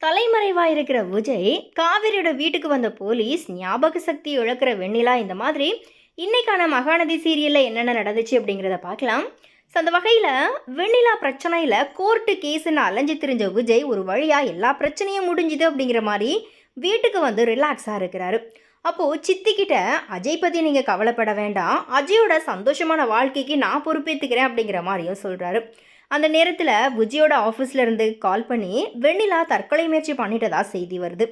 தலைமறைவாக இருக்கிற விஜய், காவிரியோட வீட்டுக்கு வந்த போலீஸ், ஞாபக சக்தி இழக்கிற வெண்ணிலா, இந்த மாதிரி இன்னைக்கான மகாநதி சீரியலில் என்னென்ன நடந்துச்சு அப்படிங்கிறத பார்க்கலாம். ஸோ அந்த வகையில் வெண்ணிலா பிரச்சனையில் கோர்ட்டு கேஸுன்னு அலைஞ்சு திரிஞ்ச விஜய் ஒரு வழியாக எல்லா பிரச்சனையும் முடிஞ்சுது அப்படிங்கிற மாதிரி வீட்டுக்கு வந்து ரிலாக்ஸாக இருக்கிறாரு. அப்போது சித்திக்கிட்ட அஜய் பற்றி நீங்கள் கவலைப்பட வேண்டாம், அஜயோட சந்தோஷமான வாழ்க்கைக்கு நான் பொறுப்பேற்றுக்கிறேன் அப்படிங்கிற மாதிரியும் சொல்கிறாரு. அந்த நேரத்தில் விஜயோட ஆஃபீஸ்லேருந்து கால் பண்ணி வெண்ணிலா தற்கொலை முயற்சி பண்ணிட்டதா செய்தி வருது.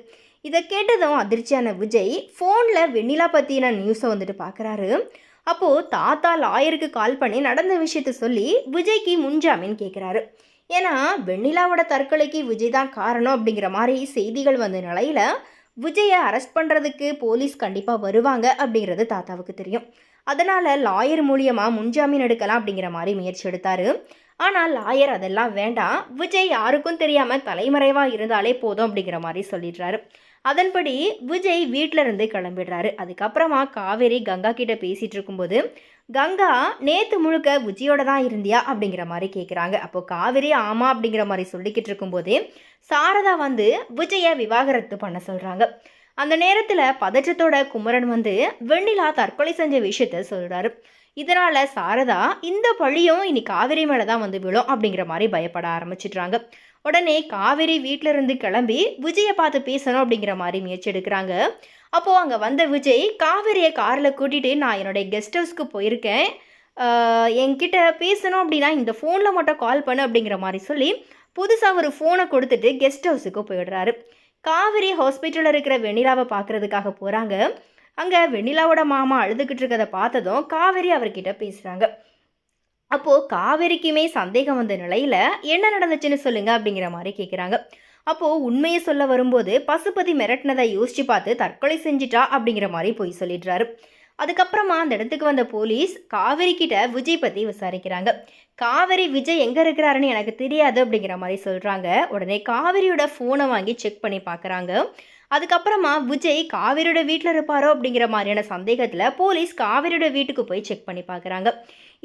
இதை கேட்டதும் அதிர்ச்சியான விஜய் ஃபோனில் வெண்ணிலா பற்றின நியூஸை வந்துட்டு பார்க்குறாரு. அப்போது தாத்தா லாயருக்கு கால் பண்ணி நடந்த விஷயத்த சொல்லி விஜய்க்கு முன்ஜாமீன் கேட்குறாரு. ஏன்னா வெண்ணிலாவோட தற்கொலைக்கு விஜய் தான் காரணம் அப்படிங்கிற மாதிரி செய்திகள் வந்த நிலையில் விஜயை அரெஸ்ட் பண்ணுறதுக்கு போலீஸ் கண்டிப்பாக வருவாங்க அப்படிங்கிறது தாத்தாவுக்கு தெரியும். அதனால் லாயர் மூலியமாக முன்ஜாமீன் எடுக்கலாம் அப்படிங்கிற மாதிரி முயற்சி எடுத்தார். ஆனால் லாயர் அதெல்லாம் வேண்டாம், விஜய் யாருக்கும் தெரியாமல் தலைமறைவாக இருந்தாலே போதும் அப்படிங்கிற மாதிரி சொல்லிடுறாரு. அதன்படி விஜய் வீட்டில் இருந்து கிளம்பிடுறாரு. அதுக்கப்புறமா காவேரி கங்கா கிட்ட பேசிகிட்டு இருக்கும்போது, கங்கா நேற்று முழுக்க விஜயோட தான் இருந்தியா அப்படிங்கிற மாதிரி கேட்குறாங்க. அப்போது காவேரி ஆமாம் அப்படிங்கிற மாதிரி சொல்லிக்கிட்டு இருக்கும்போதே சாரதா வந்து விஜயை விவாகரத்து பண்ண சொல்கிறாங்க. அந்த நேரத்தில் பதற்றத்தோட குமரன் வந்து வெண்ணிலா தற்கொலை செஞ்ச விஷயத்த சொல்கிறாரு. இதனால் சாரதா இந்த பழியும் இனி காவேரி மேலே தான் வந்து விழும் அப்படிங்கிற மாதிரி பயப்பட ஆரம்பிச்சிட்றாங்க. உடனே காவேரி வீட்டில் இருந்து கிளம்பி விஜயை பார்த்து பேசணும் அப்படிங்கிற மாதிரி முயற்சி எடுக்கிறாங்க. அப்போது அங்கே வந்த விஜய் காவேரியை காரில் கூட்டிகிட்டு, நான் என்னுடைய கெஸ்ட் ஹவுஸ்க்கு போயிருக்கேன், என்கிட்ட பேசணும் அப்படின்னா இந்த ஃபோனில் மட்டும் கால் பண்ணு அப்படிங்கிற மாதிரி சொல்லி புதுசாக ஒரு ஃபோனை கொடுத்துட்டு கெஸ்ட் ஹவுஸுக்கு போயிடுறாரு. காவேரி ஹாஸ்பிட்டலில் இருக்கிற வெண்ணிலாவை பார்க்குறதுக்காக போகிறாங்க. அங்கே வெண்ணிலாவோட மாமா அழுதுகிட்டு இருக்கிறத பார்த்ததும் காவேரி அவர்கிட்ட பேசுகிறாங்க. அப்போது காவேரிக்குமே சந்தேகம் வந்த நிலையில் என்ன நடந்துச்சுன்னு சொல்லுங்க அப்படிங்கிற மாதிரி கேட்குறாங்க. அப்போது உண்மையை சொல்ல வரும்போது பசுபதி மிரட்டினதை யோசிச்சு பார்த்து தற்கொலை செஞ்சிட்டா அப்படிங்கிற மாதிரி போய் சொல்லிடுறாரு. அதுக்கப்புறமா அந்த இடத்துக்கு வந்த போலீஸ் காவேரி கிட்ட விஜய் பற்றி விசாரிக்கிறாங்க. காவேரி விஜய் எங்கே இருக்கிறாருன்னு எனக்கு தெரியாது அப்படிங்கிற மாதிரி சொல்கிறாங்க. உடனே காவேரியோட ஃபோனை வாங்கி செக் பண்ணி பார்க்குறாங்க. அதுக்கப்புறமா விஜய் காவேரியோட வீட்டில் இருப்பாரோ அப்படிங்கிற மாதிரியான சந்தேகத்தில் போலீஸ் காவேரியோட வீட்டுக்கு போய் செக் பண்ணி பார்க்குறாங்க.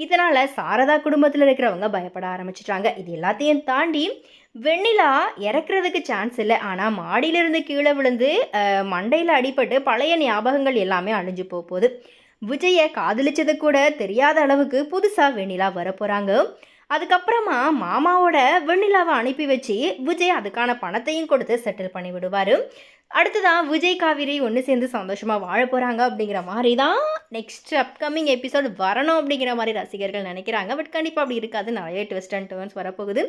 இதனால் சாரதா குடும்பத்தில் இருக்கிறவங்க பயப்பட ஆரம்பிச்சிட்டாங்க. இது எல்லாத்தையும் தாண்டி வெண்ணிலா இறக்குறதுக்கு சான்ஸ் இல்லை, ஆனால் மாடியிலிருந்து கீழே விழுந்து மண்டையில் அடிபட்டு பழைய ஞாபகங்கள் எல்லாமே அழிஞ்சு போகுது. விஜயை காதலிச்சது கூட தெரியாத அளவுக்கு புதுசாக வெண்ணிலா வரப்போகிறாங்க. அதுக்கப்புறமா மாமாவோட வெண்ணிலாவை அனுப்பி வச்சு விஜய் அதுக்கான பணத்தையும் கொடுத்து செட்டில் பண்ணி விடுவார். அடுத்ததான் விஜய் காவேரி ஒன்று சேர்ந்து சந்தோஷமாக வாழ போகிறாங்க அப்படிங்கிற மாதிரி தான் நெக்ஸ்ட் அப்கமிங் எபிசோடு வரணும் அப்படிங்கிற மாதிரி ரசிகர்கள் நினைக்கிறாங்க. பட் கண்டிப்பாக அப்படி இருக்காது, நிறைய ட்விஸ்ட் அண்ட் டர்ன்ஸ் வரப்போகுது.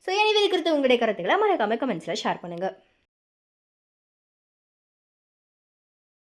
ஸோ எனவே குறித்து உங்களுடைய கருத்துக்களை மறக்காம கமெண்ட்ஸில் ஷேர் பண்ணுங்கள்.